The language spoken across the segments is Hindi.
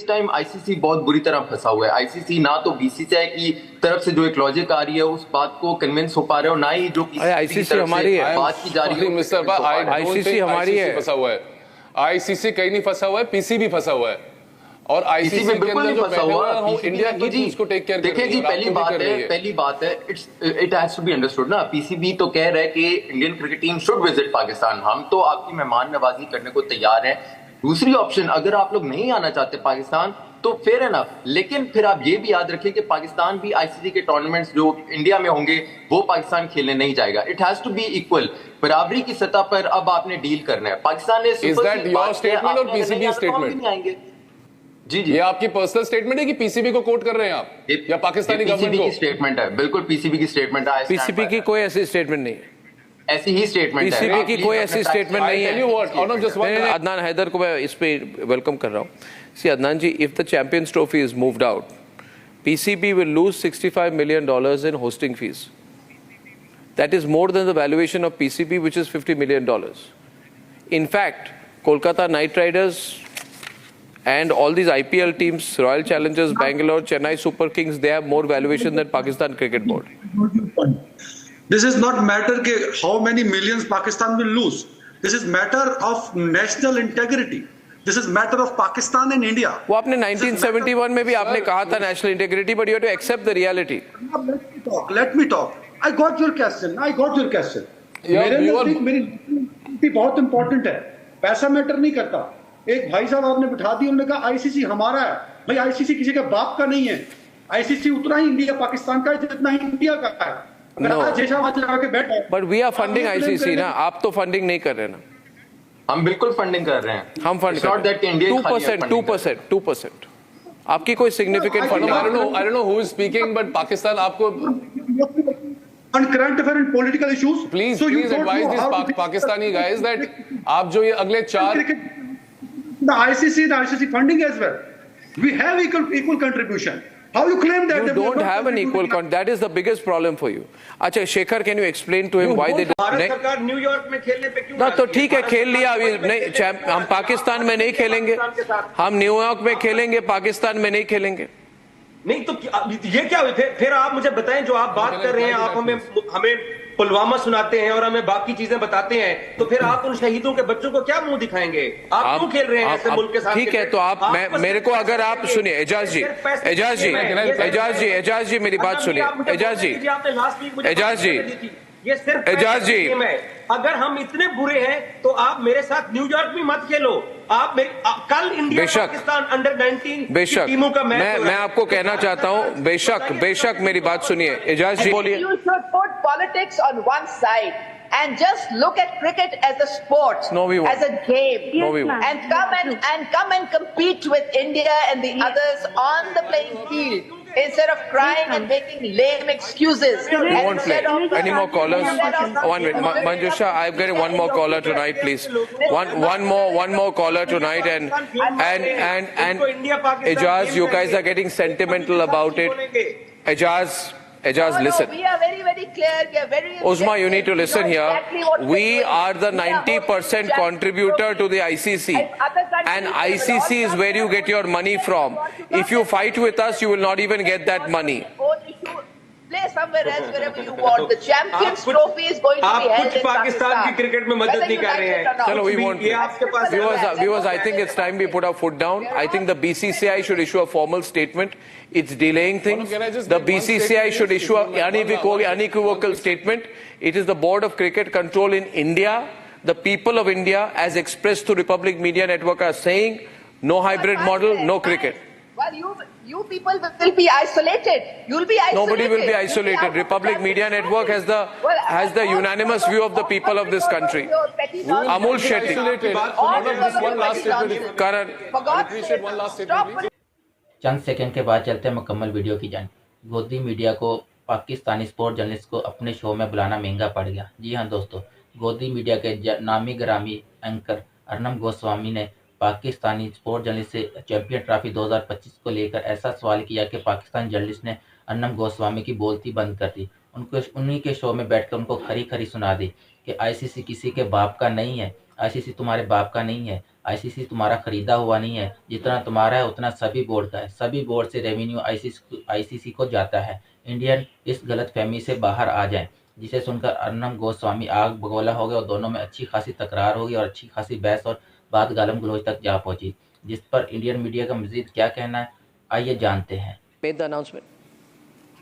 इस टाइम आईसीसी बहुत बुरी तरह फंसा हुआ है। आईसीसी ना तो बीसीसीआई की तरफ से जो एक लॉजिक आ रही है उस बात को कन्विंस हो पा रहे हो, ना ही जो आईसीसी हमारी है, बात की जा रही है मिस्टर आईसीसी हमारी है। फंसा हुआ है, आईसीसी कहीं नहीं फंसा हुआ है, पीसीबी फंसा हुआ है। और आईसीसी में के बिल्कुल अंदर नहीं जो फंसा बैठे हुआ हुए हैं इंडिया की टीम्स को टेक केयर कर रही है। देखिए जी, पहली बात है it has to be understood ना, पीसीबी तो कह रहा है कि Indian cricket team should visit Pakistan, हम तो आपकी मेहमान नवाजी करने को तैयार हैं। दूसरी ऑप्शन, अगर आप लोग नहीं आना चाहते पाकिस्तान तो फेयर एनफ, लेकिन फिर आप ये भी याद रखें कि पाकिस्तान भी आईसीसी के टूर्नामेंट्स जो इंडिया में होंगे वो पाकिस्तान खेलने नहीं जाएगा। It has to be equal, बराबरी की सतह पर अब आपने डील करना है। पाकिस्तान ने इज दैट योर स्टेटमेंट और पीसीबी स्टेटमेंट? जी जी, ये आपकी पर्सनल स्टेटमेंट है कि पीसीबी को कोट कर रहे हैं आप या पाकिस्तानी गवर्नमेंट को? स्टेटमेंट है, बिल्कुल पीसीबी की स्टेटमेंट है। पीसीबी की कोई ऐसी स्टेटमेंट नहीं है, ऐसी ही स्टेटमेंट है, पीसीबी की कोई ऐसी स्टेटमेंट नहीं है। है। अदनान हैदर को मैं इस पे वेलकम कर रहा हूँ। See Adnan ji, if the Champions Trophy is moved out, PCB will lose $65 million in hosting fees. That is more than the valuation of PCB, which is $50 million. In fact, Kolkata Knight Riders and all these IPL teams, Royal Challengers Bangalore, Chennai Super Kings, they have more valuation than Pakistan Cricket Board. This is not matter ke how many millions Pakistan will lose. This is matter of national integrity. This is matter of Pakistan and India. वो आपने 1971 में भी आपने कहा था national integrity, but you have to accept the reality. Let me talk. I got your question. मेरे नजदीक मेरी बहुत इंपॉर्टेंट है, पैसा मैटर नहीं करता। एक भाई साहब आपने बिठा दी, उन्होंने कहा आईसीसी हमारा है। भाई आईसीसी किसी के बाप का नहीं है, आईसीसी उतना ही इंडिया पाकिस्तान का है जितना ही इंडिया का है। No. But we are funding ICC ना, आप तो फंडिंग नहीं कर रहे ना। हम बिल्कुल फंडिंग कर रहे हैं, हम फंड कर रहे हैं 2%। आपकी कोई significant funding? I don't know who is speaking, but Pakistan आपको on current affair and political issues. Please advise these Pakistani guys that आप जो ये अगले 4 the ICC funding as well. We have equal contribution. How you claim that you don't have an equal that is the biggest problem for you. अच्छा Shekhar, can you explain to him why they Bharat सरकार न्यूयॉर्क में खेलने पे क्यों? ना तो ठीक है, खेल लिया, अभी नहीं, हम पाकिस्तान में नहीं खेलेंगे, हम न्यूयॉर्क में खेलेंगे, पाकिस्तान में नहीं खेलेंगे। नहीं तो ये क्या हुई? फिर आप मुझे बताएं, जो आप बात कर रहे हैं, आप हमें पुलवामा सुनाते हैं और हमें बाकी चीजें बताते हैं, तो फिर आप उन शहीदों के बच्चों को क्या मुंह दिखाएंगे? आप क्यों खेल रहे हैं ऐसे मुल्क के साथ? ठीक है, तो आप मेरे को अगर आप सुनिए, एजाज जी मेरी बात सुनिए, एजाज जी अगर हम इतने बुरे हैं तो आप मेरे साथ न्यूयॉर्क भी मत खेलो। आप कल इंडिया पाकिस्तान अंडर 19 टीमों का मैच, मैं आपको कहना चाहता हूं, बेशक मेरी बात सुनिए, एजाज जी बोलिए। You should put politics on one side and just look at cricket as a sport, no, we won't. as a game, no, we won't. and come and compete with India and the others on the playing field, instead of crying and making lame excuses. We won't play. Any more callers? One minute, Manjusha, I've got one more caller tonight, please. One more caller tonight, and Ejaz, you guys are getting sentimental about it. Ejaz, listen. We are very, very clear. We are very. Uzma, you need to listen here. Exactly we are the 90% contributor to the ICC, and ICC is where you get your money from. If you fight with us, you will not even get that money. Play somewhere else, wherever you want. The Champions Trophy is going to be held in Pakistan की क्रिकेट में मदद नहीं कर रहे हैं। चलो, we won't. Viewers, I think it's time we put our foot down. I think the BCCI should issue a formal statement. It's delaying things. The BCCI should issue an unequivocal statement. It is the Board of Cricket Control in India. The people of India, as expressed to Republic Media Network, are saying no hybrid model, no cricket. Well, you people will be isolated. You'll be isolated. Nobody will be isolated. Republic Media Network has the unanimous view of the people of this country. Amul Shetty. Karan. Chand second के बाद चलते हैं मुकम्मल वीडियो की जान। गोदी मीडिया को पाकिस्तानी स्पोर्ट जर्नलिस्ट को अपने शो में बुलाना महंगा पड़ गया। जी हाँ दोस्तों, गोदी मीडिया के नामी ग्रामी एंकर अर्नब गोस्वामी ने पाकिस्तानी स्पोर्ट जर्नलिस्ट से चैंपियन ट्रॉफी 2025 को लेकर ऐसा सवाल किया कि पाकिस्तानी जर्नलिस्ट ने अर्नब गोस्वामी की बोलती बंद कर दी। उन्हीं के शो में बैठकर उनको खरी खरी सुना दी कि आईसीसी किसी के बाप का नहीं है आईसीसी तुम्हारे बाप का नहीं है, आईसीसी तुम्हारा खरीदा हुआ नहीं है, जितना तुम्हारा है उतना सभी बोर्ड का है, सभी बोर्ड से रेवेन्यू आईसीसी को जाता है। इंडियन इस गलतफहमी से बाहर आ जाएं, जिसे सुनकर अर्नब गोस्वामी आग बगोला हो गए और दोनों में अच्छी खासी तकरार होगी और अच्छी खासी बहस और बात गालम गलोच तक जा पहुंची, जिस पर इंडियन मीडिया का मजीद क्या कहना है आइए जानते हैं। Made the announcement.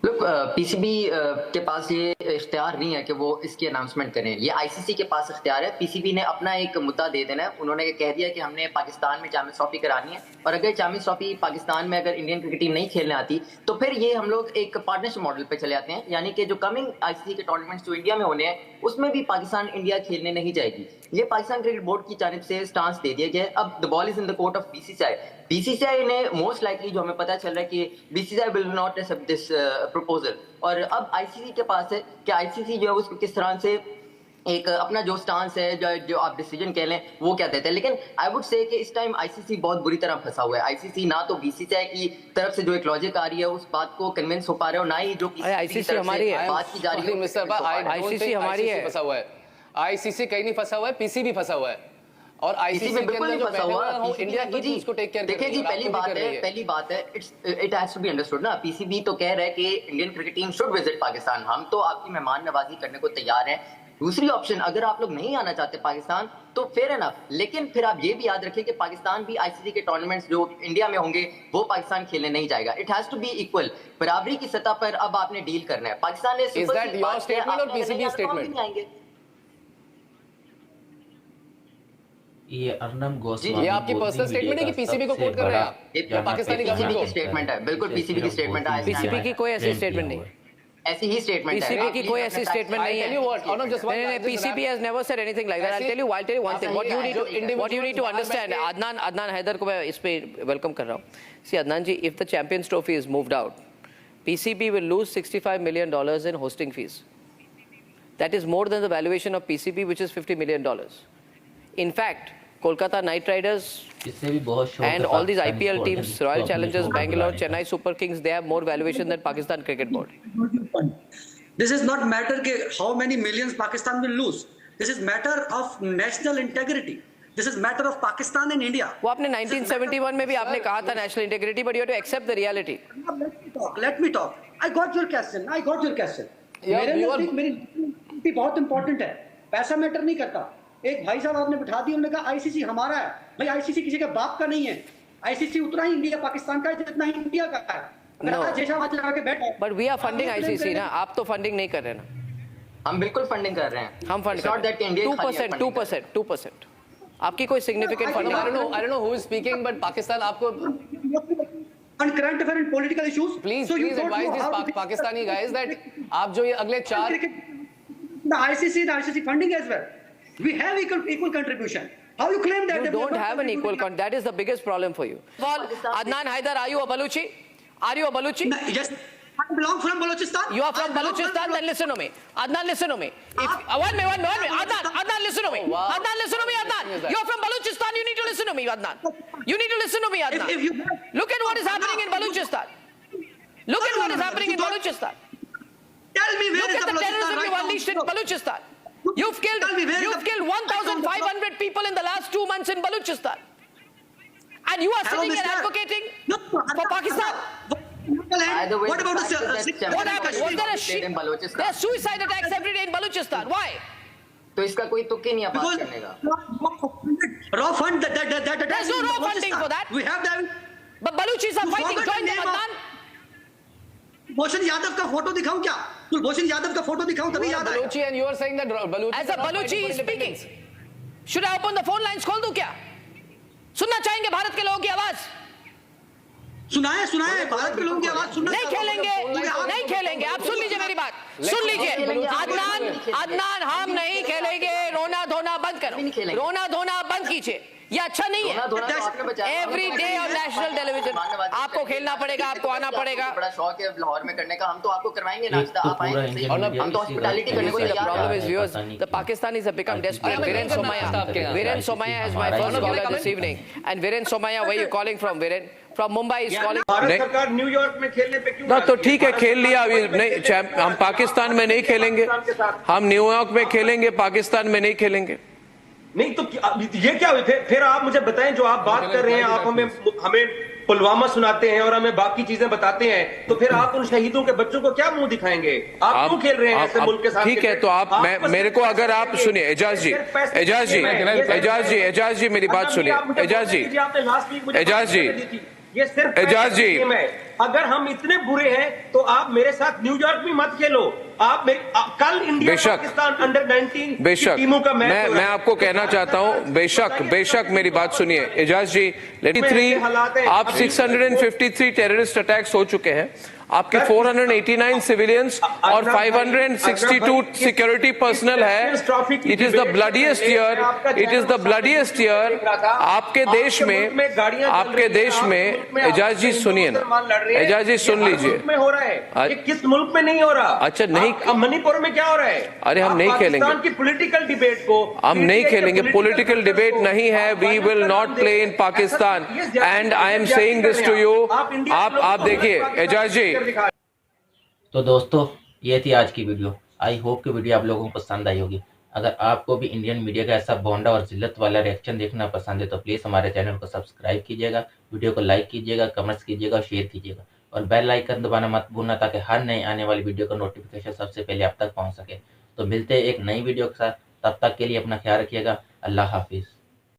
Look, PCB के पास ये इख्तियार नहीं है कि वो इसकी अनाउंसमेंट करें, ये आईसीसी के पास इख्तियार है। पीसीबी ने अपना एक मुद्दा दे देना है, उन्होंने कह दिया कि हमने पाकिस्तान में चैंपियंस ट्रॉफी करानी है और अगर चैंपियंस ट्रॉफी पाकिस्तान में अगर इंडियन क्रिकेट टीम नहीं खेलने आती तो फिर ये हम लोग एक पार्टनरशिप मॉडल पे चले आते हैं, यानी कि जो कमिंग आईसीसी के टूर्नामेंट्स जो इंडिया में होने हैं उसमें भी पाकिस्तान इंडिया खेलने नहीं जाएगी। ये पाकिस्तान क्रिकेट बोर्ड की जानिब से स्टांस दे दिया गया है। अब the ball is in the court of BCCI. BCCI ने मोस्ट लाइकली, जो हमें पता चल रहा है कि BCCI will not accept this proposal, और अब आईसीसी के पास है कि आईसीसी जो है उसको किस तरह से एक अपना जो स्टांस है, जो आप डिसीजन कह लें, वो क्या देते हैं। लेकिन आई वुड से कि इस टाइम आईसीसी बहुत बुरी तरह फंसा हुआ है। आईसीसी ना तो बीसीसीआई की तरफ से जो एक लॉजिक आ रही है उस बात को कन्विंस हो पा रहा है, और ना ही जो आईसीसी हमारी है, बात की जा रही है। आईसीसी हमारी है, फंसा हुआ है। आईसीसी कहीं नहीं फंसा हुआ है, पीसीबी फंसा हुआ है और आईसीसी में बिल्कुल नहीं फंसा हुआ। इंडिया की उसको टेक केयर देखिए जी, पहली बात है it has to be understood ना, पीसीबी तो कह रहा है कि Indian cricket team should visit Pakistan, हम तो आपकी मेहमान नवाजी करने को तैयार हैं। दूसरी ऑप्शन, अगर आप लोग नहीं आना चाहते पाकिस्तान तो फेयर एनफ, लेकिन फिर आप ये भी याद रखें कि पाकिस्तान भी आईसीसी के टूर्नामेंट्स जो इंडिया में होंगे वो पाकिस्तान खेलने नहीं जाएगा। It has to be equal, बराबरी की सतह पर अब आपने डील करना है। पाकिस्तान ने आएंगे। ये अर्नब गोस्वामी, ये आपकी पर्सनल स्टेटमेंट है कि पीसीबी को कोट कर रहे हैं आप? ये पाकिस्तानी गवर्नमेंट की स्टेटमेंट है, बिल्कुल पीसीबी की स्टेटमेंट है। पीसीबी की कोई ऐसी स्टेटमेंट नहीं, ऐसी ही स्टेटमेंट है। पीसीबी की कोई ऐसी स्टेटमेंट नहीं है। PCB has never said anything like that. I'll tell you one thing. What you need to understand, Adnan Haider को मैं इस पे वेलकम कर रहा हूँ। See Adnan ji, if the Champions Trophy is moved out, PCB will lose $65 million in hosting fees. That is more than the valuation of PCB, which is $50 million. In fact, Kolkata Knight Riders and all these IPL teams, Royal Challengers Bangalore, Chennai Super Kings, they have more valuation than Pakistan Cricket Board. This is not matter ke how many millions Pakistan will lose. This is matter of national integrity. This is matter of Pakistan and India. वो आपने 1971 में भी आपने कहा था national integrity, but you have to accept the reality. Let me talk. I got your question. मेरे नजदीक मेरी बहुत इंपॉर्टेंट है, पैसा मैटर नहीं करता। एक भाई साहब आपने बिठा दिया, उन्होंने कहा आईसीसी हमारा है। भाई आईसीसी किसी का बाप का नहीं है, आईसीसी उतना ही इंडिया पाकिस्तान का है जितना ही इंडिया का है। But we are funding ICC ना, आप तो फंडिंग नहीं कर रहे ना। हम बिल्कुल फंडिंग कर रहे हैं, हम फंड 2%। आपकी कोई significant funding? I don't know who is speaking, but Pakistan आपको on current affair and political issues, please advise these Pakistani guys that आप जो ये अगले 4 the ICC funding as well. We have equal contribution. How you claim that? You don't have an equal contribution. That is the biggest problem for you. Adnan Haidar, are you a Baluchi? Yes. I belong from Balochistan. You are from Balochistan, then listen to me. Adnan, listen to me. One minute. Adnan, listen to me. Adnan. You are from Balochistan, you need to listen to me, Adnan. You need to listen to me, Adnan. Look at what is happening in Balochistan. Tell me where Look is at the terrorism you unleashed in Balochistan. You've killed 1,500 people in the last 2 months in Balochistan. And you are sitting and advocating for Pakistan. What about what happened? Was there there are suicide attacks every day in Balochistan. Why? तो इसका कोई तुक ही नहीं है बात करने का। Raw fund that there's no raw funding for that. We have that. But Baluchis are fighting. Join them, Adnan. Kulbhushan Yadav का फोटो दिखाऊं क्या? कुलभूषण यादव का फोटो दिखाऊं तभी याद आएगा। Baluchi, and you are saying that Baluchi as a Baluchi is speaking. Should I open the phone lines? खोल दूं क्या? सुनना चाहेंगे भारत के लोगों की आवाज? सुनाए भारत के लोगों की आवाज सुनना। नहीं खेलेंगे। आप सुन लीजिए मेरी बात, सुन लीजिए। अदनान, हम नहीं खेलेंगे। रोना धोना बंद करो, रोना धोना बंद कीजिए, ये अच्छा नहीं है। Every day on national television आपको खेलना पड़ेगा, आपको आना पड़ेगा। बड़ा शौक है लाहौर में करने का, हम तो आपको करवाएंगे नाश्ता, आप आएंगे, हम तो हॉस्पिटैलिटी करने को The तैयार problem हैं। is viewers, the Pakistanis have become desperate. Viren Somaya is my first caller this evening. And Viren Somaya, where are you calling from? Viren from Mumbai is calling. Bharat सरकार न्यूयॉर्क में खेलने पे क्यों? ना तो ठीक है, खेल लिया। अभी नहीं, हम पाकिस्तान में नहीं खेलेंगे, हम न्यूयॉर्क में खेलेंगे, पाकिस्तान में नहीं खेलेंगे। नहीं तो ये क्या हुई? फिर आप मुझे बताएं, जो आप बात कर रहे हैं, आप हमें पुलवामा सुनाते हैं और हमें बाकी चीजें बताते हैं, तो फिर आप उन शहीदों के बच्चों को क्या मुंह दिखाएंगे? आप क्यों खेल रहे हैं ऐसे मुल्क के साथ? ठीक है, तो आप मेरे को अगर आप सुनिए एजाज जी मेरी बात सुनिए। एजाज जी ये सिर्फ एजाज जी, अगर हम इतने बुरे हैं तो आप मेरे साथ न्यूयॉर्क भी मत खेलो। आप कल इंडिया पाकिस्तान अंडर 19 टीमों का मैच मैं आपको कहना चाहता हूं, बेशक मेरी बात सुनिए एजाज जी। आप 653 टेररिस्ट अटैक्स हो चुके हैं, आपके 489 सिविलियंस और 562 सिक्योरिटी पर्सनल है। It is the bloodiest year आपके देश में। एजाज जी सुनिए ना, एजाज जी सुन लीजिए। में हो रहा है, ये किस मुल्क में नहीं हो रहा? अच्छा नहीं, मणिपुर में क्या हो रहा है? अरे हम नहीं खेलेंगे पाकिस्तान की पॉलिटिकल डिबेट को, हम नहीं खेलेंगे। पॉलिटिकल डिबेट नहीं है। We will not play in Pakistan and I am saying this to you. आप देखिए एजाज जी। तो दोस्तों ये थी आज की वीडियो। आई होप कि वीडियो आप लोगों को पसंद आई होगी। अगर आपको भी इंडियन मीडिया का ऐसा बोंडा और जिल्लत वाला रिएक्शन देखना पसंद है तो प्लीज़ हमारे चैनल को सब्सक्राइब कीजिएगा, वीडियो को लाइक कीजिएगा, कमेंट्स कीजिएगा और शेयर कीजिएगा और बेल आइकन दबाना मत भूलना ताकि हर नई आने वाली वीडियो का नोटिफिकेशन सबसे पहले आप तक पहुंच सके। तो मिलते हैं एक नई वीडियो के साथ, तब तक के लिए अपना ख्याल रखिएगा। अल्लाह हाफिज़।